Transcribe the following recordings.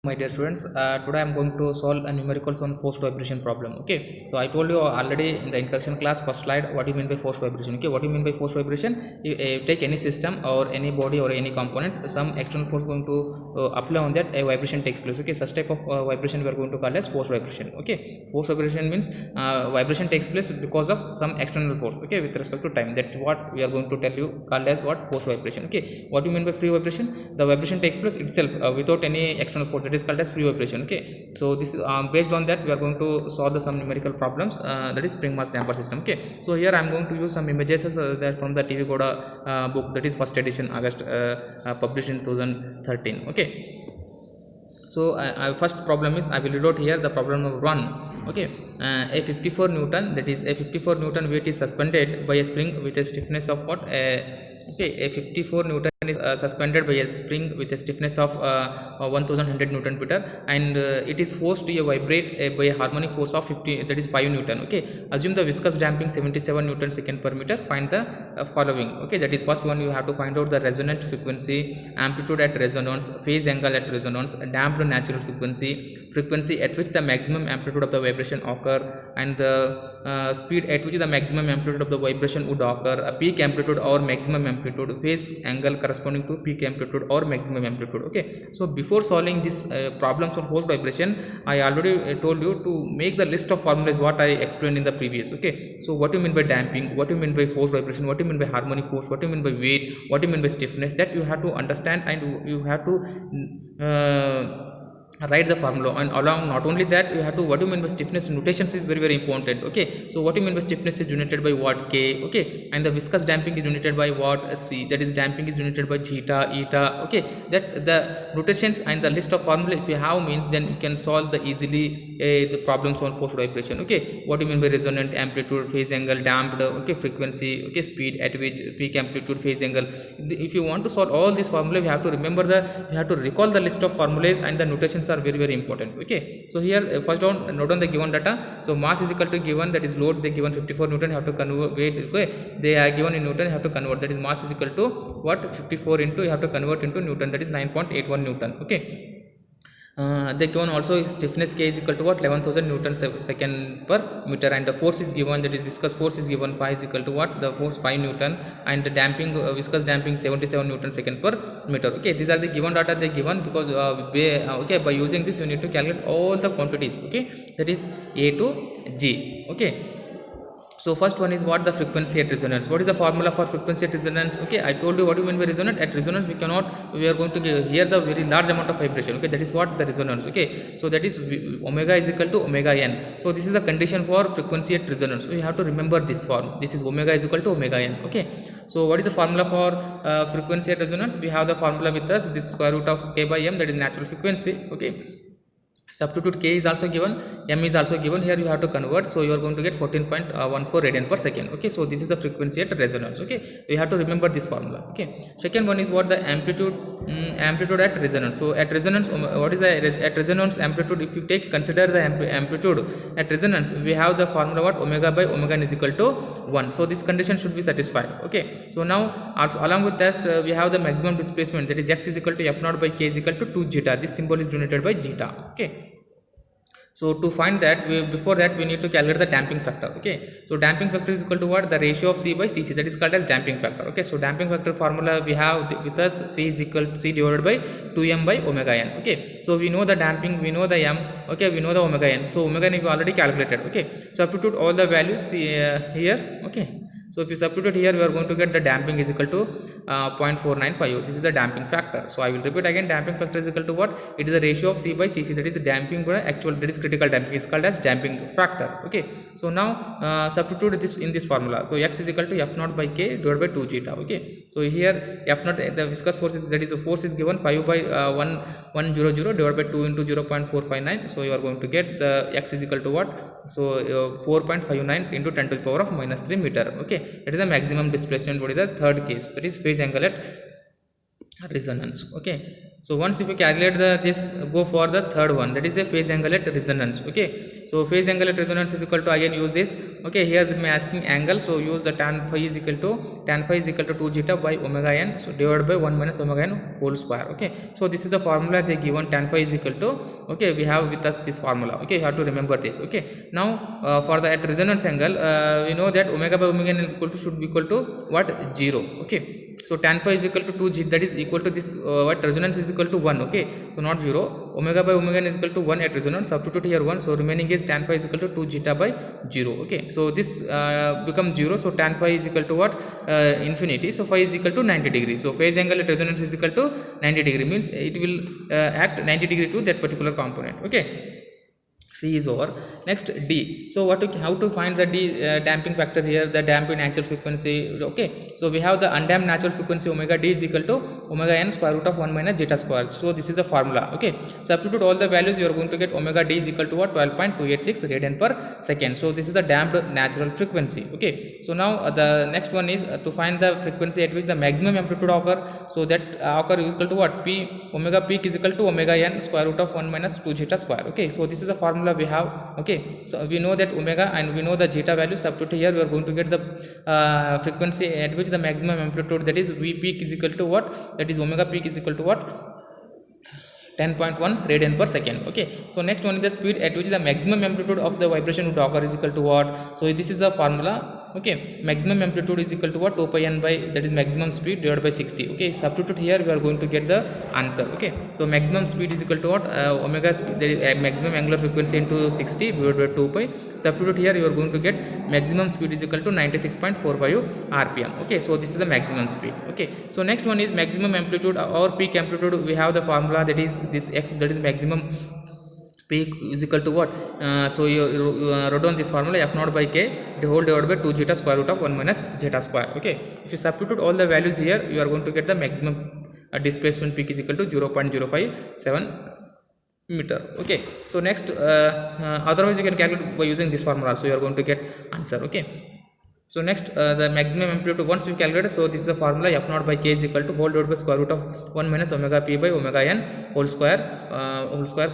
My dear students, today I am going to solve a numericals on forced vibration problem. Okay, so I told you already in the introduction class, first slide, what do you mean by forced vibration. Okay, what do you mean by forced vibration? You take any system or any body or any component, some external force going to apply on that, a vibration takes place. Okay, such type of vibration we are going to call as forced vibration. Okay, forced vibration means vibration takes place because of some external force. Okay, with respect to time, that's what we are going to tell you, called as what, forced vibration. Okay, what do you mean by free vibration? The vibration takes place itself without any external force, that is called as free vibration. Okay, so this is based on that we are going to solve some numerical problems, that is spring mass damper system. Okay, so here I am going to use some images that from the TV Goda book, that is first edition, August, published in 2013. Okay, so first problem is, I will read out here the problem number 1. Okay, a 54 newton, that is a 54 newton weight is suspended by a spring with a stiffness of what, okay, a 54 newton is suspended by a spring with a stiffness of 1100 newton meter, and it is forced to vibrate by a harmonic force of 50, that is 5 newton. Okay, assume the viscous damping 77 newton second per meter. Find the following. Okay, that is first one, you have to find out the resonant frequency, amplitude at resonance, phase angle at resonance, damped natural frequency, frequency at which the maximum amplitude of the vibration occur, and the speed at which the maximum amplitude of the vibration would occur, a peak amplitude or maximum amplitude, phase angle corresponding to peak amplitude or maximum amplitude. Okay, so before solving these problems for forced vibration, I already told you to make the list of formulas what I explained in the previous. Okay, so what do you mean by damping, what do you mean by forced vibration, what do you mean by harmonic force, what do you mean by weight, what do you mean by stiffness, that you have to understand, and you have to write the formula. And along, not only that, you have to, what do you mean by stiffness, notations is very important. Okay, so what do you mean by stiffness is denoted by what, K. Okay, and the viscous damping is denoted by what, C, that is damping is denoted by zeta, eta. Okay, that the notations and the list of formula if you have means, then you can solve the easily the problems on forced vibration. Okay, what do you mean by resonant, amplitude, phase angle, damped, okay, frequency, okay, speed at which, peak amplitude, phase angle. If you want to solve all these formula, you have to remember you have to recall the list of formulas, and the notations are very important. Okay, so here first down, note on the given data. So mass is equal to given, that is load, they given 54 newton, have to convert weight. Okay, they are given in newton, you have to convert, that is mass is equal to what, 54 into, you have to convert into newton, that is 9.81 newton. Okay, they given also stiffness K is equal to what, 11,000 newton second per meter, and the force is given, that is viscous force is given, phi is equal to what, the force 5 newton, and the damping, viscous damping 77 newton second per meter. Okay, these are the given data they given, because okay, by using this you need to calculate all the quantities. Okay, that is A to G. Okay, so first one is what, the frequency at resonance. What is the formula for frequency at resonance? Okay, I told you what do you mean by resonance. At resonance we are going to hear the very large amount of vibration. Okay, that is what the resonance. Okay, so that is omega is equal to omega n. So this is the condition for frequency at resonance. So you have to remember this form. This is omega is equal to omega n. Okay, so what is the formula for frequency at resonance? We have the formula with us, this square root of k by m, that is natural frequency. Okay, substitute K is also given, M is also given, here you have to convert, so you are going to get 14.14 radian per second. Okay, so this is the frequency at resonance. Okay, you have to remember this formula. Okay, second one is what, the amplitude, amplitude at resonance. So at resonance, what is the at resonance amplitude? If you consider the amplitude at resonance, we have the formula what, omega by omega n is equal to 1. So this condition should be satisfied. Okay, so now also along with this we have the maximum displacement, that is x is equal to f naught by k is equal to 2 zeta. This symbol is denoted by zeta. Okay, so to find that, before that we need to calculate the damping factor. Okay, so damping factor is equal to what, the ratio of C by Cc, that is called as damping factor. Okay, so damping factor formula we have with us, C is equal to C divided by 2m by omega n. Okay, so we know the damping, we know the m. Okay, we know the omega n, so omega n we already calculated. Okay, substitute all the values here. Okay, so if you substitute here, we are going to get the damping is equal to 0.495. This is the damping factor. So I will repeat again, damping factor is equal to what? It is the ratio of C by Cc, that is damping by actual, that is critical damping, is called as damping factor. Okay, so now substitute this in this formula. So x is equal to f naught by k divided by 2 zeta. Okay, so here f naught, the viscous force is, that is the force is given 5 by 100 divided by 2 into 0.459. So you are going to get the x is equal to what? So 4.59 into 10 to the power of -3 meter. Okay, that is the maximum displacement. What is the third case? That is phase angle at resonance. Okay, so once if you calculate this, go for the third one, that is a phase angle at resonance. Okay, so phase angle at resonance is equal to, again use this. Okay, here I'm asking angle, so use the tan phi is equal to 2 zeta by omega n, so divided by 1 minus omega n whole square. Okay, so this is the formula they given, tan phi is equal to, okay, we have with us this formula. Okay, you have to remember this. Okay, now for the at resonance angle, we know that omega by omega n is equal to, should be equal to what, 0. Okay, so tan phi is equal to 2 g, that is equal to this, what, resonance is equal to 1. Okay, so not 0. Omega by omega n is equal to 1 at resonance, substitute here 1, so remaining is tan phi is equal to 2 zeta by 0. Okay, so this becomes 0, so tan phi is equal to what, infinity, so phi is equal to 90 degrees. So phase angle at resonance is equal to 90 degree, means it will act 90 degree to that particular component. Okay, C is over. Next D. So how to find the D damping factor here, the damping natural frequency. Okay, so we have the undamped natural frequency omega D is equal to omega n square root of 1 minus zeta square. So this is the formula. Okay, substitute all the values, you are going to get omega D is equal to what, 12.286 radian per second. So this is the damped natural frequency. Okay, so now the next one is to find the frequency at which the maximum amplitude occur. So that occur is equal to what, P, omega peak is equal to omega n square root of 1 minus 2 zeta square. Okay, so this is the formula we have. Okay, so we know that omega and we know the zeta value, substitute here, we are going to get the frequency at which the maximum amplitude, that is V peak is equal to what, that is omega peak is equal to what, 10.1 radian per second. Okay, so next one is the speed at which the maximum amplitude of the vibration would occur is equal to what. So this is the formula. Okay, maximum amplitude is equal to what, 2 pi n by, that is maximum speed, divided by 60. Okay, substitute here, we are going to get the answer. Okay, so maximum speed is equal to what, omega speed, that is maximum angular frequency into 60 divided by 2 pi. Substitute here, you are going to get maximum speed is equal to 96.45 rpm. Okay, so this is the maximum speed. Okay, so next one is maximum amplitude or peak amplitude. We have the formula, that is this x, that is maximum peak is equal to what, so you wrote down this formula, f naught by k the whole divided by 2 zeta square root of 1 minus zeta square. Okay, if you substitute all the values here, you are going to get the maximum displacement peak is equal to 0.057 meter. Okay, so next otherwise you can calculate by using this formula, so you are going to get answer. Okay, so next the maximum amplitude, once we calculate, so this is the formula, f naught by k is equal to whole divided by square root of 1 minus omega p by omega n whole square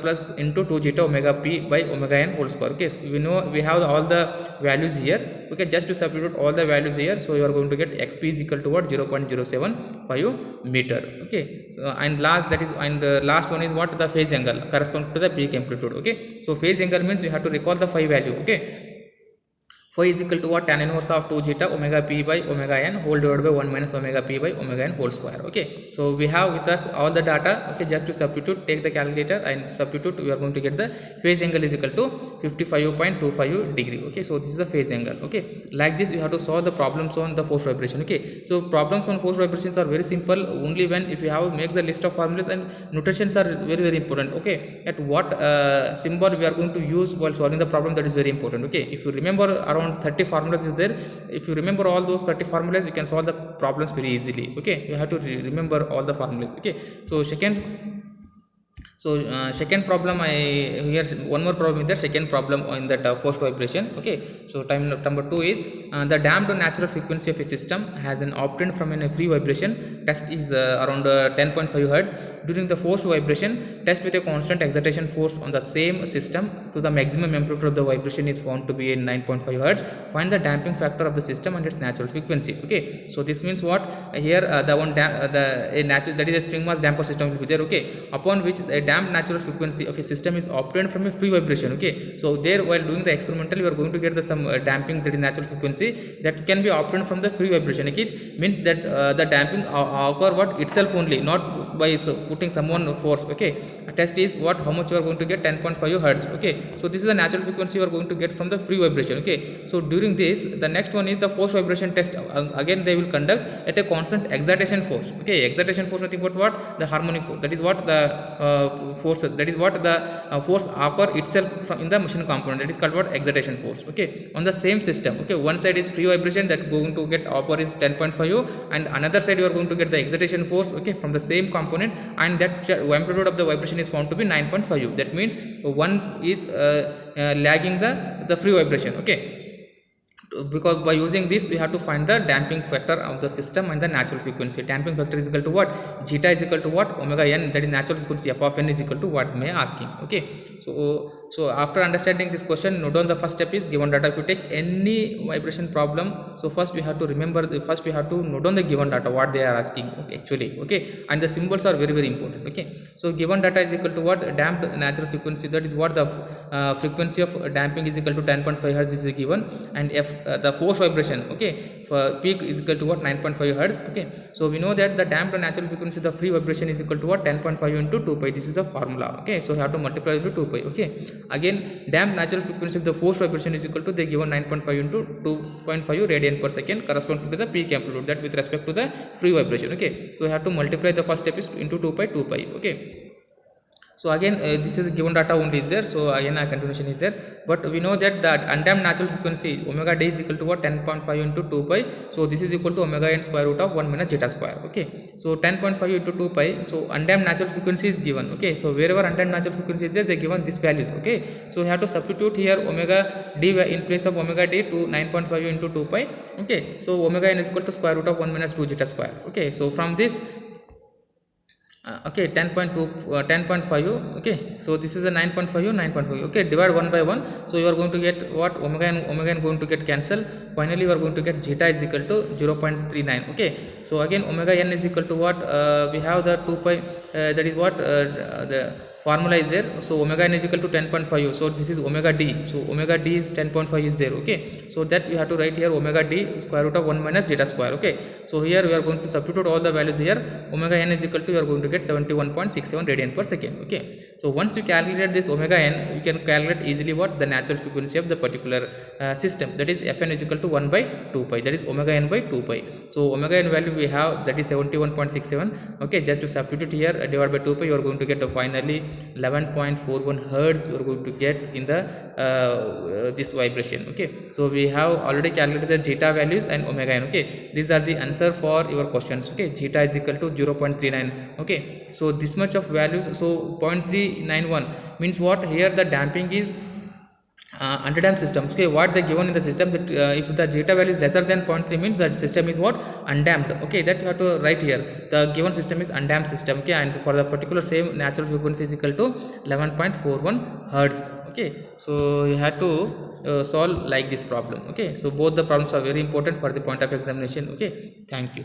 plus into 2 zeta omega p by omega n whole square. Okay, so we know we have all the values here. Okay, just to substitute all the values here, so you are going to get xp is equal to what, 0.075 meter. Okay, so and last, that is, and last one is what, the phase angle corresponding to the peak amplitude. Okay, so phase angle means you have to recall the phi value. Okay, phi is equal to what, tan inverse of 2 zeta omega p by omega n whole divided by 1 minus omega p by omega n whole square. Okay, so we have with us all the data. Okay, just to substitute, take the calculator and substitute, we are going to get the phase angle is equal to 55.25 degree. Okay, so this is the phase angle. Okay, like this we have to solve the problems on the force vibration. Okay, so problems on force vibrations are very simple only when if you have make the list of formulas, and notations are very important. Okay, at what symbol we are going to use while solving the problem, that is very important. Okay, if you remember around 30 formulas is there, if you remember all those 30 formulas, you can solve the problems very easily. Okay, you have to remember all the formulas. Okay, so second problem, I here one more problem is the second problem in that forced vibration. Okay, so time number 2 is the damped natural frequency of a system has an obtained from a free vibration test is around 10.5 hertz. During the forced vibration test with a constant excitation force on the same system, so the maximum amplitude of the vibration is found to be in 9.5 hertz. Find the damping factor of the system and its natural frequency. Okay, so this means what, here the one that is a spring mass damper system will be there. Okay, upon which a damped natural frequency of a system is obtained from a free vibration. Okay, so there while doing the experimental, you are going to get the some damping, that is natural frequency, that can be obtained from the free vibration. Okay, it means that the damping occur what itself only, not by putting someone force. Okay, a test is what, how much you are going to get, 10.5 hertz. Okay, so this is the natural frequency you are going to get from the free vibration. Okay, so during this, the next one is the force vibration test. Again they will conduct at a constant excitation force. Okay, excitation force nothing but what, the harmonic force, that is what the force, that is what the force occur itself from in the machine component, that is called what, excitation force. Okay, on the same system. Okay, one side is free vibration, that going to get occur is 10.5, and another side you are going to get the excitation force. Okay, from the same component, and that amplitude of the vibration is found to be 9.5. That means one is lagging the free vibration. Okay, because by using this we have to find the damping factor of the system and the natural frequency. Damping factor is equal to what? Zeta is equal to what? Omega n, that is natural frequency f of n is equal to what may asking. Okay, so after understanding this question, note down the first step is given data. If you take any vibration problem, so first we have to remember first we have to note down the given data what they are asking actually. Okay, and the symbols are very important. Okay, so given data is equal to what? Damped natural frequency, that is what the frequency of damping is equal to 10.5 hertz, this is given, and f the force vibration, okay, for peak is equal to what? 9.5 hertz. Okay, so we know that the damped natural frequency, the free vibration is equal to what? 10.5 into 2 pi, this is a formula. Okay, so we have to multiply into 2 pi. Okay, again damped natural frequency of the force vibration is equal to, they given 9.5 into 2.5 radian per second corresponding to the peak amplitude, that with respect to the free vibration. Okay, so we have to multiply, the first step is into 2 pi. Okay, so again this is given data only is there, so again a continuation is there, but we know that the undamped natural frequency omega d is equal to what? 10.5 into 2 pi, so this is equal to omega n square root of 1 minus zeta square. Okay, so 10.5 into 2 pi, so undamped natural frequency is given. Okay, so wherever undamped natural frequency is there, they given these values. Okay, so we have to substitute here omega d in place of omega d to 9.5 into 2 pi. Okay, so omega n is equal to square root of 1 minus 2 zeta square. Okay, so from this okay, 10.5, okay, so this is a 9.5. Okay, divide 1 by 1, so you are going to get what? Omega n going to get cancelled, finally you are going to get zeta is equal to 0.39. okay, so again omega n is equal to what? We have the 2 pi, that is what? The formula is there, so omega n is equal to 10.5, so this is omega d, so omega d is 10.5 is there. Okay, so that we have to write here omega d square root of 1 minus zeta square. Okay, so here we are going to substitute all the values here, omega n is equal to, you are going to get 71.67 radian per second. Okay, so once you calculate this omega n, you can calculate easily what? The natural frequency of the particular system, that is fn is equal to 1 by 2 pi, that is omega n by 2 pi. So omega n value we have, that is 71.67. okay, just to substitute here, divided by 2 pi, you are going to get finally 11.41 hertz you are going to get in the this vibration. Okay, so we have already calculated the zeta values and omega n. Okay, these are the answer for your questions. Okay, zeta is equal to 0.39. okay, so this much of values, so 0.391 means what? Here the damping is underdamped system. Okay, what they given in the system, that if the zeta value is lesser than 0.3 means that system is what? Undamped. Okay, that you have to write here, the given system is undamped system. Okay, and for the particular same natural frequency is equal to 11.41 hertz. Okay, so you have to solve like this problem. Okay, so both the problems are very important for the point of examination. Okay, thank you.